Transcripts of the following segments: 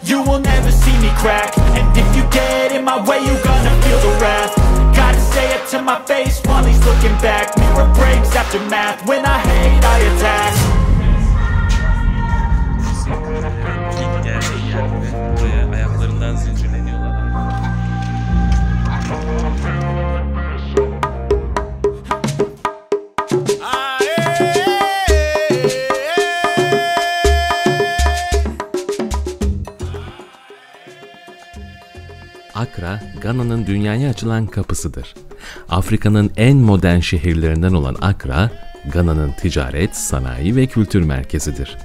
You will never see me crack. And if you get in my way, you're gonna feel the wrath. Gotta say it to my face while he's looking back. Mirror breaks after math. When I hate, I attack. İlk geldiği yer ve buraya ayaklarından zincirleniyorlar. Accra, Gana'nın dünyaya açılan kapısıdır. Afrika'nın en modern şehirlerinden olan Accra, Gana'nın ticaret, sanayi ve kültür merkezidir.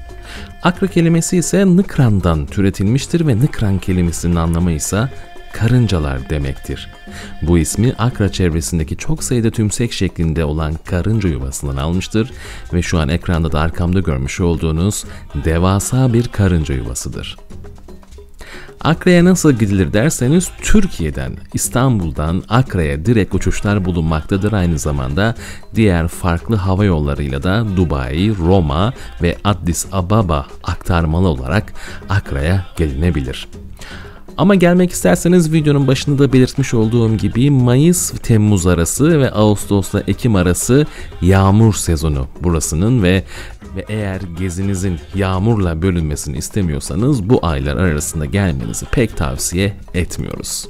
Accra kelimesi ise Nkran'dan türetilmiştir ve Nkran kelimesinin anlamı ise karıncalar demektir. Bu ismi Accra çevresindeki çok sayıda tümsek şeklinde olan karınca yuvasından almıştır ve şu an ekranda da arkamda görmüş olduğunuz devasa bir karınca yuvasıdır. Accra'ya nasıl gidilir derseniz Türkiye'den, İstanbul'dan Accra'ya direkt uçuşlar bulunmaktadır. Aynı zamanda diğer farklı hava yollarıyla da Dubai, Roma ve Addis Ababa aktarmalı olarak Accra'ya gelinebilir. Ama gelmek isterseniz videonun başında da belirtmiş olduğum gibi Mayıs-Temmuz arası ve Ağustos'la-Ekim arası yağmur sezonu burasının ve eğer gezinizin yağmurla bölünmesini istemiyorsanız bu aylar arasında gelmenizi pek tavsiye etmiyoruz.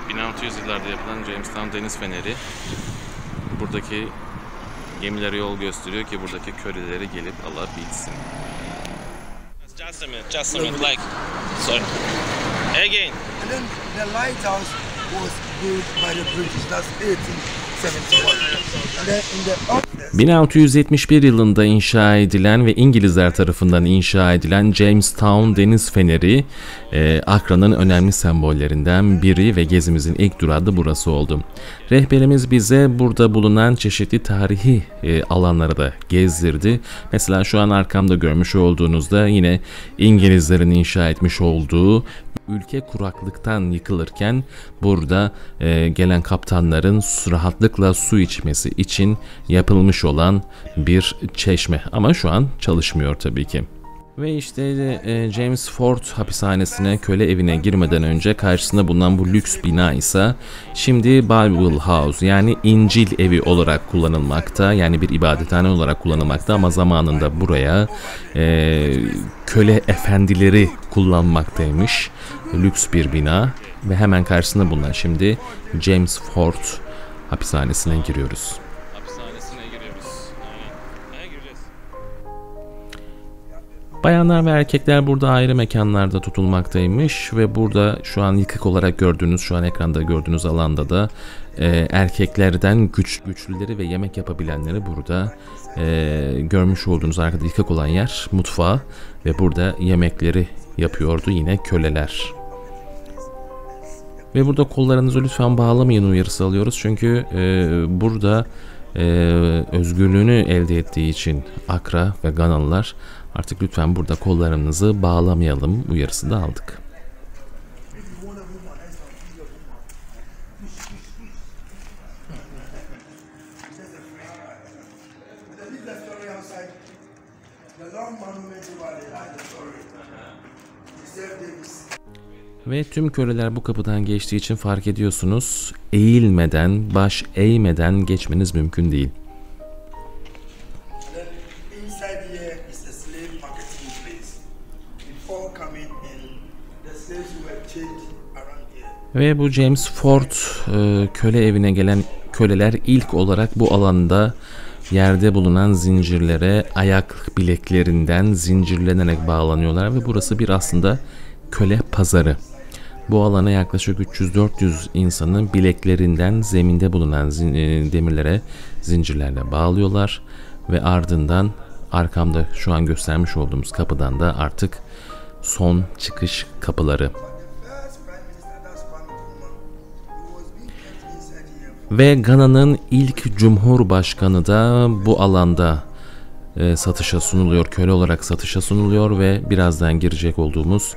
1600 yıllarda yapılan Jamestown Deniz Feneri buradaki gemilere yol gösteriyor ki buradaki köleleri gelip alabilsin. Just a minute, like, sorry. Again. And then the lighthouse was built by the British. That's 1871. And then in the 1671 yılında inşa edilen ve İngilizler tarafından inşa edilen Jamestown Deniz Feneri, Accra'nın önemli sembollerinden biri ve gezimizin ilk durağı da burası oldu. Rehberimiz bize burada bulunan çeşitli tarihi alanları da gezdirdi. Mesela şu an arkamda görmüş olduğunuzda yine İngilizlerin inşa etmiş olduğu ülke kuraklıktan yıkılırken burada gelen kaptanların rahatlıkla su içmesi için yapılmış olan bir çeşme. Ama şu an çalışmıyor tabii ki. Ve işte James Ford hapishanesine, köle evine girmeden önce karşısında bulunan bu lüks bina ise şimdi Bible House yani İncil evi olarak kullanılmakta. Yani bir ibadethane olarak kullanılmakta ama zamanında buraya köle efendileri kullanmaktaymış. Lüks bir bina ve hemen karşısında bulunan şimdi James Ford hapishanesine giriyoruz. Bayanlar ve erkekler burada ayrı mekanlarda tutulmaktaymış ve burada şu an yıkık olarak gördüğünüz, şu an ekranda gördüğünüz alanda da erkeklerden güçlüleri ve yemek yapabilenleri burada görmüş olduğunuz arkada yıkık olan yer mutfağı ve burada yemekleri yapıyordu yine köleler. Ve burada kollarınızı lütfen bağlamayın uyarısı alıyoruz çünkü burada özgürlüğünü elde ettiği için Accra ve Ganalılar artık lütfen burada kollarınızı bağlamayalım uyarısı da aldık. Ve tüm köleler bu kapıdan geçtiği için fark ediyorsunuz, eğilmeden, baş eğmeden geçmeniz mümkün değil. Ve bu James Ford köle evine gelen köleler ilk olarak bu alanda yerde bulunan zincirlere ayak bileklerinden zincirlenerek bağlanıyorlar ve burası bir aslında köle pazarı. Bu alana yaklaşık 300-400 insanı bileklerinden zeminde bulunan demirlere zincirlerle bağlıyorlar ve ardından arkamda şu an göstermiş olduğumuz kapıdan da artık son çıkış kapıları. Ve Gana'nın ilk Cumhurbaşkanı da bu alanda satışa sunuluyor, köle olarak satışa sunuluyor ve birazdan girecek olduğumuz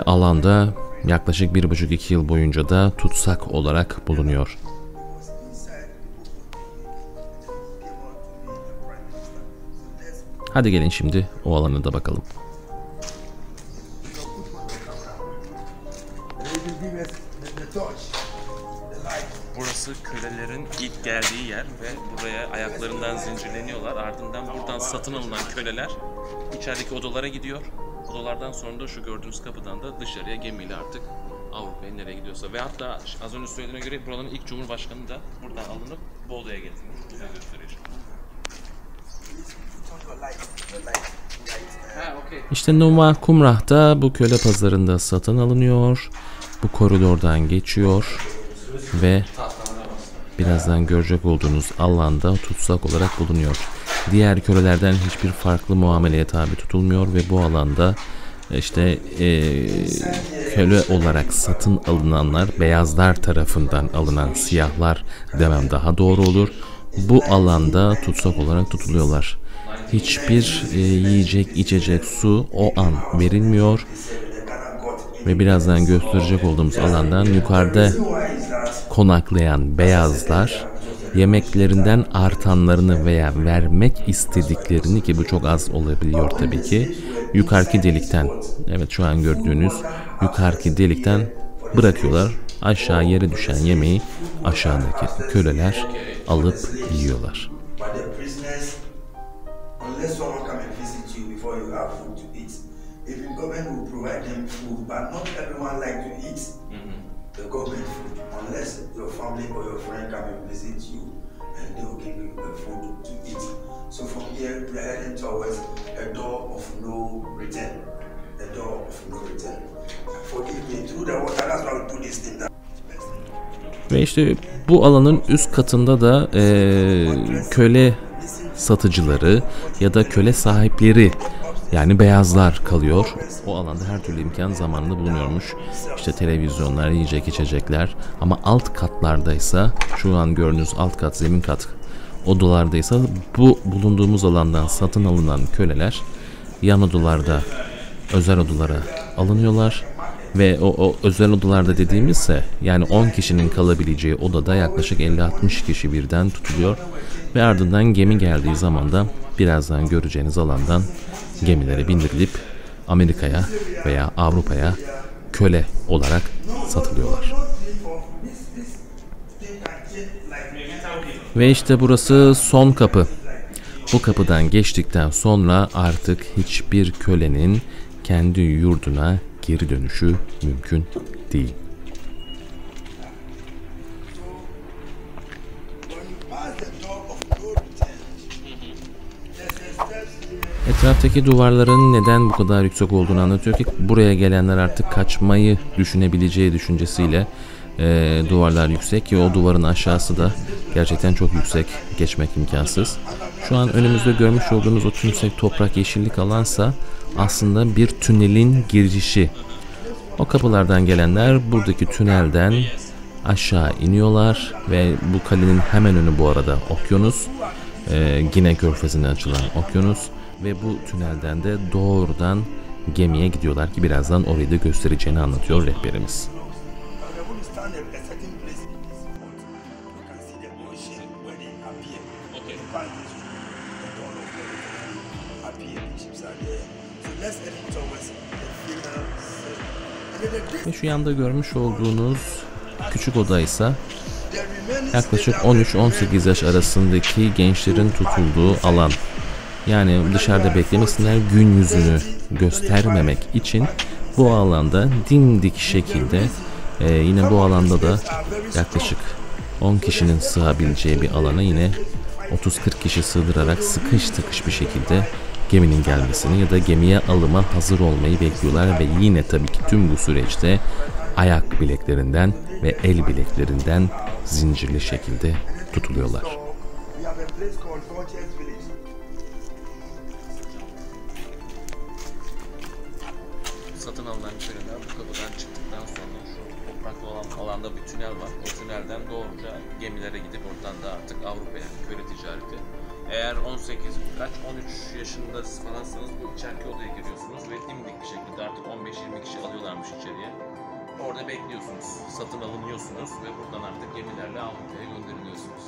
alanda yaklaşık 1,5-2 yıl boyunca da tutsak olarak bulunuyor. Hadi gelin şimdi o alana da bakalım. Burası kölelerin ilk geldiği yer ve buraya ayaklarından zincirleniyorlar. Ardından buradan satın alınan köleler içerideki odalara gidiyor. Odalardan sonra da şu gördüğünüz kapıdan da dışarıya gemiyle artık Avrupa'ya nereye gidiyorsa. Ve hatta az önce söylediğime göre buranın ilk cumhurbaşkanı da buradan alınıp bu odaya getirilmiş. Güzel gösteriyor. İşte Numa Kumrah da bu köle pazarında satın alınıyor. Bu koridordan geçiyor ve birazdan görecek olduğunuz alanda tutsak olarak bulunuyor. Diğer kölelerden hiçbir farklı muameleye tabi tutulmuyor ve bu alanda işte köle olarak satın alınanlar beyazlar tarafından alınan siyahlar demem daha doğru olur. Bu alanda tutsak olarak tutuluyorlar. Hiçbir yiyecek, içecek, su o an verilmiyor. Ve birazdan gösterecek olduğumuz alandan yukarıda konaklayan beyazlar yemeklerinden artanlarını veya vermek istediklerini, ki bu çok az olabiliyor tabii ki, yukarıki delikten, evet şu an gördüğünüz yukarıki delikten bırakıyorlar. Aşağı yere düşen yemeği aşağıdaki köleler alıp yiyorlar. Unless someone come and visit you before you have food to eat, even government will provide them food, but not everyone like to eat the government food, unless your family or your friend come and visit you, and they will give you the food to eat. So from here, we are heading towards a door of no return. A door of no return. Forgive me, through the water, that's why we do this thing. Ve işte bu alanın üst katında da köle satıcıları ya da köle sahipleri, yani beyazlar kalıyor. O alanda her türlü imkan zamanında bulunuyormuş. İşte televizyonlar, yiyecek içecekler, ama alt katlardaysa, şu an gördüğünüz alt kat, zemin kat odalardaysa bu bulunduğumuz alandan satın alınan köleler yan odalarda, özel odalara alınıyorlar. Ve o özel odalarda dediğimizse, yani 10 kişinin kalabileceği odada yaklaşık 50-60 kişi birden tutuluyor. Ve ardından gemi geldiği zaman da birazdan göreceğiniz alandan gemilere bindirilip Amerika'ya veya Avrupa'ya köle olarak satılıyorlar. Ve işte burası son kapı. Bu kapıdan geçtikten sonra artık hiçbir kölenin kendi yurduna geri dönüşü mümkün değil. Etraftaki duvarların neden bu kadar yüksek olduğunu anlatıyor ki buraya gelenler artık kaçmayı düşünebileceği düşüncesiyle duvarlar yüksek, ki o duvarın aşağısı da gerçekten çok yüksek, geçmek imkansız. Şu an önümüzde görmüş olduğunuz o tümsek toprak yeşillik alansa aslında bir tünelin girişi. O kapılardan gelenler buradaki tünelden aşağı iniyorlar ve bu kalenin hemen önü bu arada okyanus. Gine Körfezi'ne açılan okyanus ve bu tünelden de doğrudan gemiye gidiyorlar, ki birazdan orayı da göstereceğini anlatıyor rehberimiz. Ve şu yanda görmüş olduğunuz küçük oda ise yaklaşık 13-18 yaş arasındaki gençlerin tutulduğu alan. Yani dışarıda beklemesinler, gün yüzünü göstermemek için bu alanda dimdik şekilde, yine bu alanda da yaklaşık 10 kişinin sığabileceği bir alana yine 30-40 kişi sığdırarak sıkış tıkış bir şekilde geminin gelmesini ya da gemiye alıma hazır olmayı bekliyorlar ve yine tabii ki tüm bu süreçte ayak bileklerinden ve el bileklerinden zincirli şekilde tutuluyorlar. Satın alınan köleler bu kapıdan çıktıktan sonra şu topraklı olan alanda bir tünel var. O tünelden doğruca gemilere gidip oradan da artık Avrupa'ya köle ticareti. Eğer 13 yaşında falansanız bu içeriki odaya giriyorsunuz ve dimdik bir şekilde artık 15-20 kişi alıyorlar giriyormuş içeriye. Orada bekliyorsunuz, satın alınıyorsunuz ve buradan artık gemilerle Avrupa'ya gönderiliyorsunuz.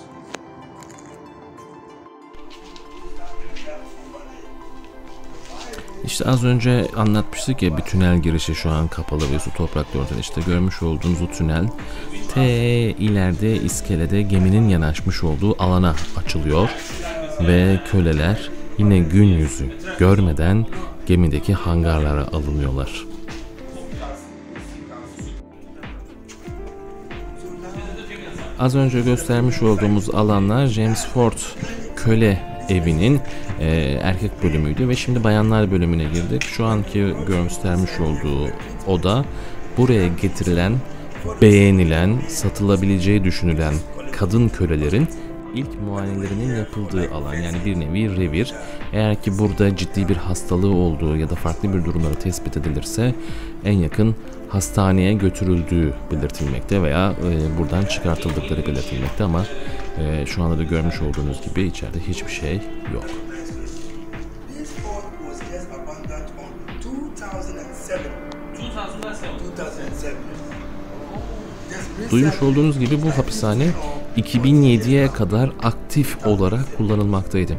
İşte az önce anlatmıştık ya, bir tünel girişi şu an kapalı ve su topraklı ortada. İşte görmüş olduğunuz o tünel ileride iskelede geminin yanaşmış olduğu alana açılıyor ve köleler yine gün yüzü görmeden gemideki hangarlara alınıyorlar. Az önce göstermiş olduğumuz alanlar James Ford köle evinin erkek bölümüydü ve şimdi bayanlar bölümüne girdik. Şu anki göstermiş olduğu oda buraya getirilen, beğenilen, satılabileceği düşünülen kadın kölelerin ilk muayenelerinin yapıldığı alan, yani bir nevi revir. Eğer ki burada ciddi bir hastalığı olduğu ya da farklı bir durumları tespit edilirse en yakın hastaneye götürüldüğü belirtilmekte veya buradan çıkartıldıkları belirtilmekte ama şu anda da görmüş olduğunuz gibi içeride hiçbir şey yok. Duymuş olduğunuz gibi bu hapishane 2007'ye kadar aktif olarak kullanılmaktaydı.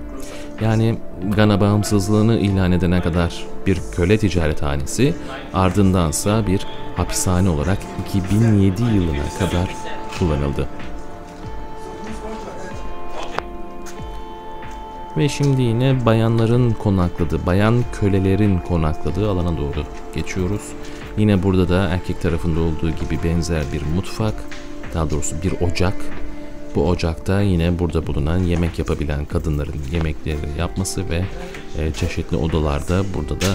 Yani Gana bağımsızlığını ilan edene kadar bir köle ticarethanesi, ardındansa bir hapishane olarak 2007 yılına kadar kullanıldı. Ve şimdi yine bayanların konakladığı, bayan kölelerin konakladığı alana doğru geçiyoruz. Yine burada da erkek tarafında olduğu gibi benzer bir mutfak, daha doğrusu bir ocak. Bu ocakta yine burada bulunan yemek yapabilen kadınların yemekleri yapması ve çeşitli odalarda burada da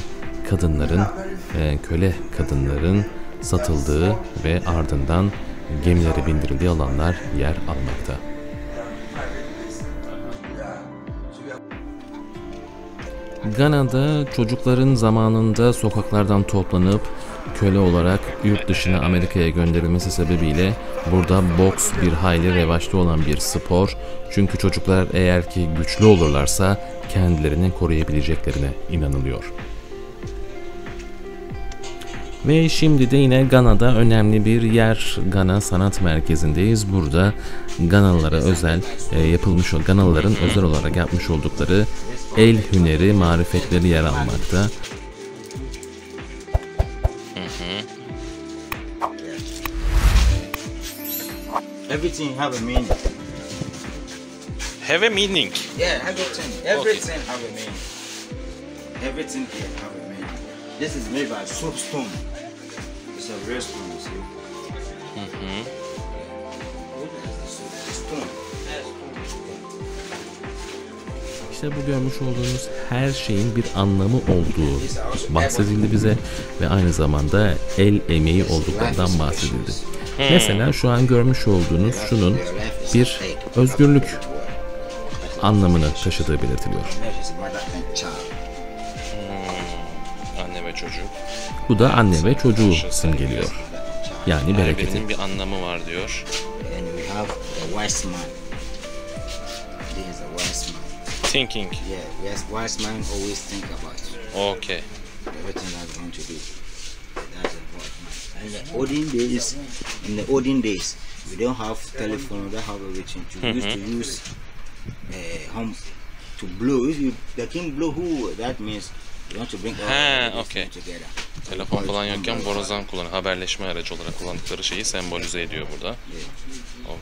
kadınların, köle kadınların satıldığı ve ardından gemilere bindirildiği alanlar yer almakta. Gana'da çocukların zamanında sokaklardan toplanıp köle olarak yurt dışına, Amerika'ya gönderilmesi sebebiyle burada boks bir hayli revaçta olan bir spor. Çünkü çocuklar eğer ki güçlü olurlarsa kendilerini koruyabileceklerine inanılıyor. Ve şimdi de yine Gana'da önemli bir yer, Gana Sanat Merkezi'ndeyiz. Burada Ganalılara özel yapılmış, Ganalıların özel olarak yapmış oldukları el hüneri, marifetleri yer almakta. Everything have a meaning. Have a meaning. Yeah, everything have a meaning. Everything here have a meaning. This is made by soapstone. It's a real stone, you see. Stone. İşte bu görmüş olduğunuz her şeyin bir anlamı olduğu bahsedildi bize ve aynı zamanda el emeği olduklarından bahsedildi. Mesela şu an görmüş olduğunuz şunun bir özgürlük anlamını taşıdığı belirtiliyor. Anne ve çocuk. Bu da anne ve çocuğu simgeliyor. Yani Her bereketi. birinin bir anlamı var diyor. Thinking. Yeah, yes, wise man always think about Okay. everything that's going to do. That's a wise man. In the olden days, we don't have telephone, we don't have everything. We used to use home to blow. If the king blow, who that means you want to bring all okay. together. Telefon falan yokken borazan kullanıyor. Haberleşme aracı olarak kullandıkları şeyi sembolize ediyor burada.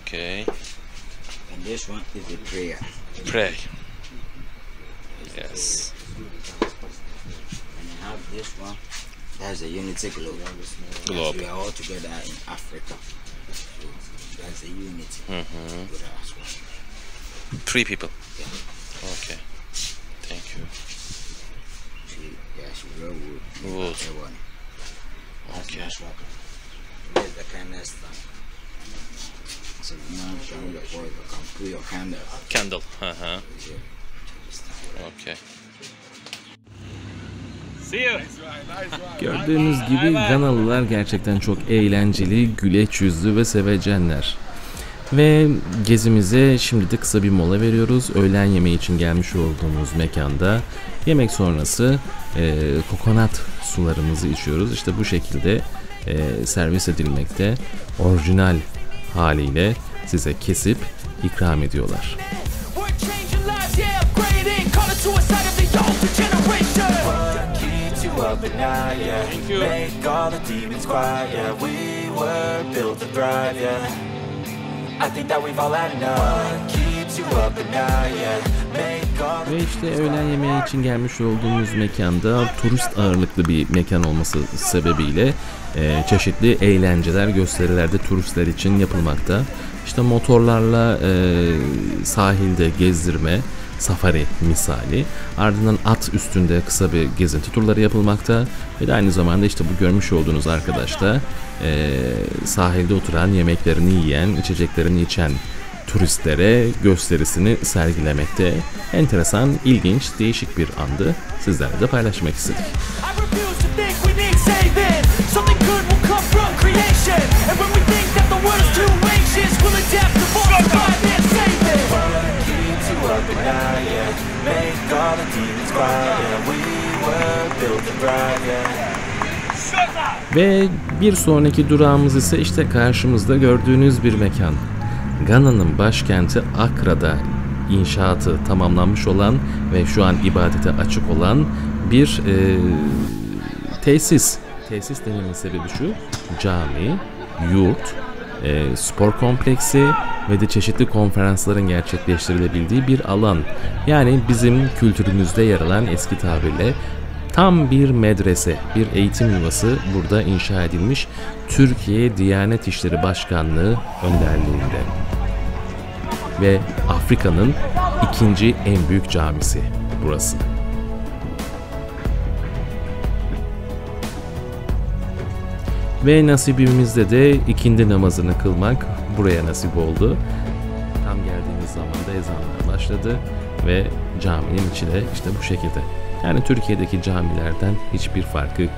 Okay. And this one is the prayer. Pray. Yes. And I have this one. That's a unity globe. Globe. We are all together in Africa. So that's the unity. With us. Three people. Yeah. Okay. Thank you. Yes, real wood. Wood. Okay. Okay. There's the kindness thing. So now showing the boy, you can put your candle. Candle. Okay. See you. Gördüğünüz gibi Ganalılar gerçekten çok eğlenceli, güleç yüzlü ve sevecenler. Ve gezimize şimdi de kısa bir mola veriyoruz. Öğlen yemeği için gelmiş olduğumuz mekanda yemek sonrası kokonat sularımızı içiyoruz. İşte bu şekilde servis edilmekte. Orijinal haliyle size kesip ikram ediyorlar. Ve işte öğlen yemeği için gelmiş olduğumuz mekanda turist ağırlıklı bir mekan olması sebebiyle çeşitli eğlenceler, gösteriler de turistler için yapılmakta. İşte motorlarla sahilde gezdirme, safari misali. Ardından at üstünde kısa bir gezinti turları yapılmakta. Ve de aynı zamanda işte bu görmüş olduğunuz arkadaş da sahilde oturan, yemeklerini yiyen, içeceklerini içen turistlere gösterisini sergilemekte. Enteresan, ilginç, değişik bir andı. Sizlerle de paylaşmak istedik. Ve bir sonraki durağımız ise işte karşımızda gördüğünüz bir mekan. Gana'nın başkenti Accra'da inşaatı tamamlanmış olan ve şu an ibadete açık olan bir tesis. Tesis dememin sebebi şu: cami, yurt, spor kompleksi ve de çeşitli konferansların gerçekleştirilebildiği bir alan. Yani bizim kültürümüzde yer alan, eski tabirle tam bir medrese, bir eğitim yuvası burada inşa edilmiş Türkiye Diyanet İşleri Başkanlığı önderliğinde. Ve Afrika'nın ikinci en büyük camisi burası. Ve nasibimizde de ikindi namazını kılmak buraya nasip oldu. Tam geldiğimiz zaman da ezanlar başladı ve caminin içi de işte bu şekilde. Yani Türkiye'deki camilerden hiçbir farkı yok.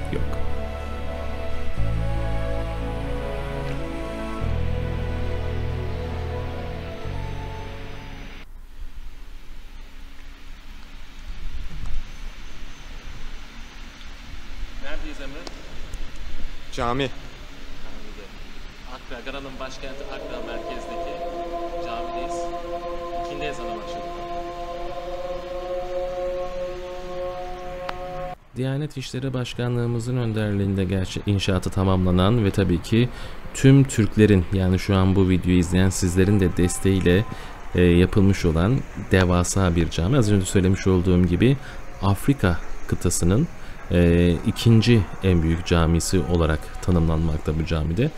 Neredeyiz Emre? Cami. Accra, Gana'nın başkenti Accra merkezdeki camideyiz. İkindi ezanı başladı. Diyanet İşleri Başkanlığımızın önderliğinde inşaatı tamamlanan ve tabii ki tüm Türklerin, yani şu an bu videoyu izleyen sizlerin de desteğiyle yapılmış olan devasa bir cami. Az önce söylemiş olduğum gibi Afrika kıtasının ikinci en büyük camisi olarak tanımlanmakta bu camide.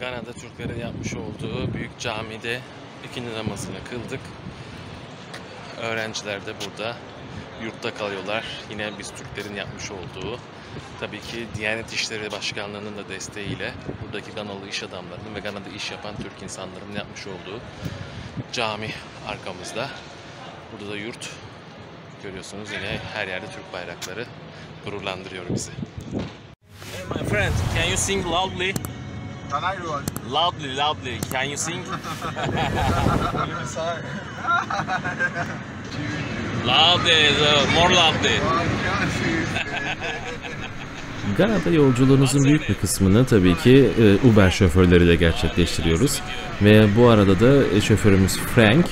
Gana'da Türklerin yapmış olduğu büyük camide ikindi namazını kıldık. Öğrenciler de burada yurtta kalıyorlar. Yine biz Türklerin yapmış olduğu, tabii ki Diyanet İşleri Başkanlığı'nın da desteğiyle buradaki Ganalı iş adamlarının ve Gana'da iş yapan Türk insanların yapmış olduğu cami arkamızda. Burada da yurt. Görüyorsunuz, yine her yerde Türk bayrakları gururlandırıyor bizi. Hey my friend, can you sing loudly? Can I do it? Loudly, loudly. Can you sing? Loudly, more loudly. Gana'da yolculuğunuzun büyük bir kısmını tabii ki Uber şoförleriyle gerçekleştiriyoruz. Ve bu arada da şoförümüz Frank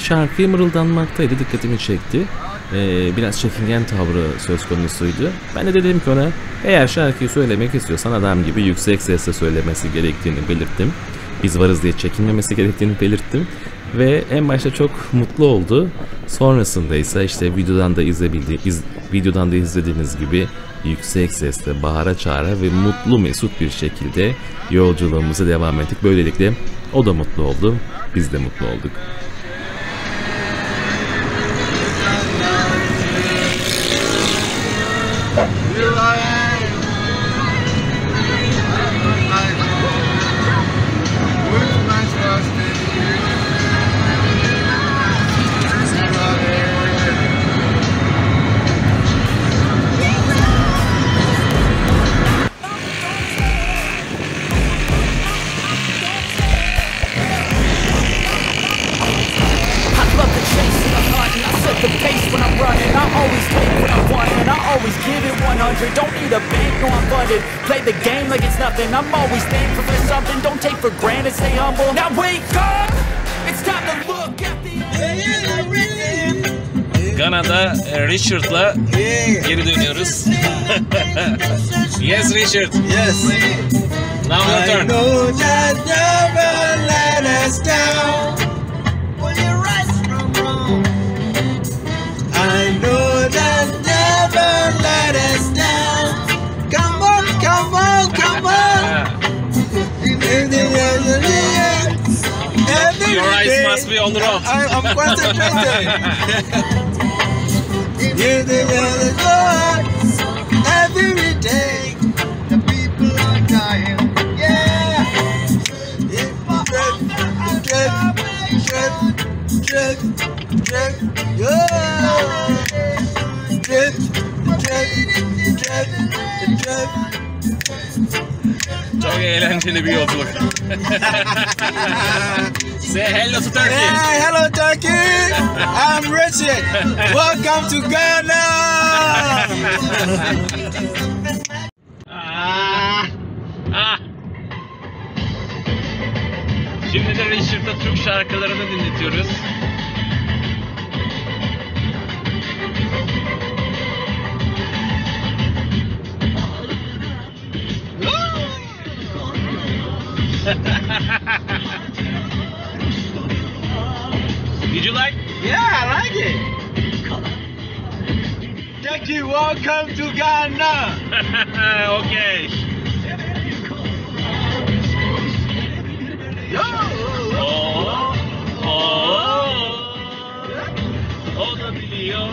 şarkıyı mırıldanmaktaydı, dikkatimi çekti. Biraz çekingen tavrı söz konusuydu. Ben de dedim ki ona, eğer şarkıyı söylemek istiyorsan adam gibi yüksek sesle söylemesi gerektiğini belirttim. Biz varız diye çekinmemesi gerektiğini belirttim. Ve en başta çok mutlu oldu. Sonrasında ise işte videodan da izlediğiniz gibi yüksek sesle bağıra çağıra ve mutlu mesut bir şekilde yolculuğumuza devam ettik. Böylelikle o da mutlu oldu, biz de mutlu olduk. always give it 100. Don't need a bank, no I'm funded. Play the game like it's nothing. I'm always thankful for something. Don't take for granted, stay humble. Now wake up, it's time to look at the Gana'da Richard'la geri dönüyoruz. Yes Richard. Yes. Now your turn. I know that never let us down. When you rise from wrong. I know that never let us down. Come on, come on, come on. Your eyes must be on the road. I'm concentrated. Every day, the people are dying. Yeah. Çok eğlenceli bir yolculuk. Say hello to Turkey. Hey, hello Turkey. I'm Richard. Welcome to Ghana. Şimdi de Richard'a Türk şarkılarını dinletiyoruz. Did you like? Yeah, I like it. Turkey, welcome to Ghana. Okay. O da biliyor.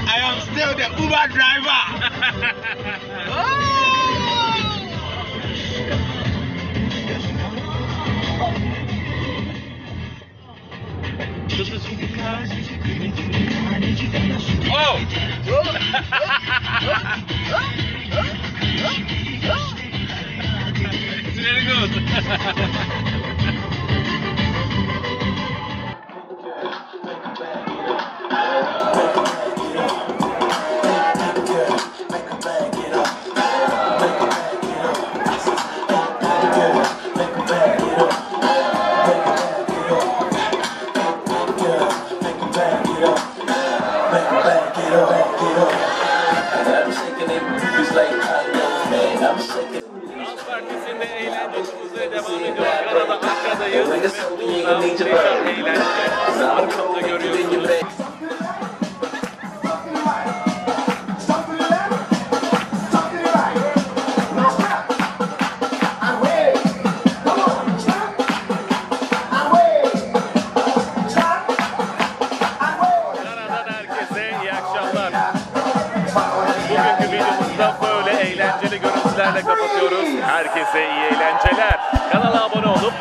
I am still the Uber driver. Oh! It's very good. Dans partisinde eğlencemiz devam ediyor. Kanada Akra'dayız ve muhteşem eğlence. Arkamda görüyorsunuz. Kanada'dan herkese iyi akşamlar. Bugünkü videomuzda böyle eğlenceli görüntülerle kapatıyoruz. Herkese iyi eğlenceler. Kanala abone olup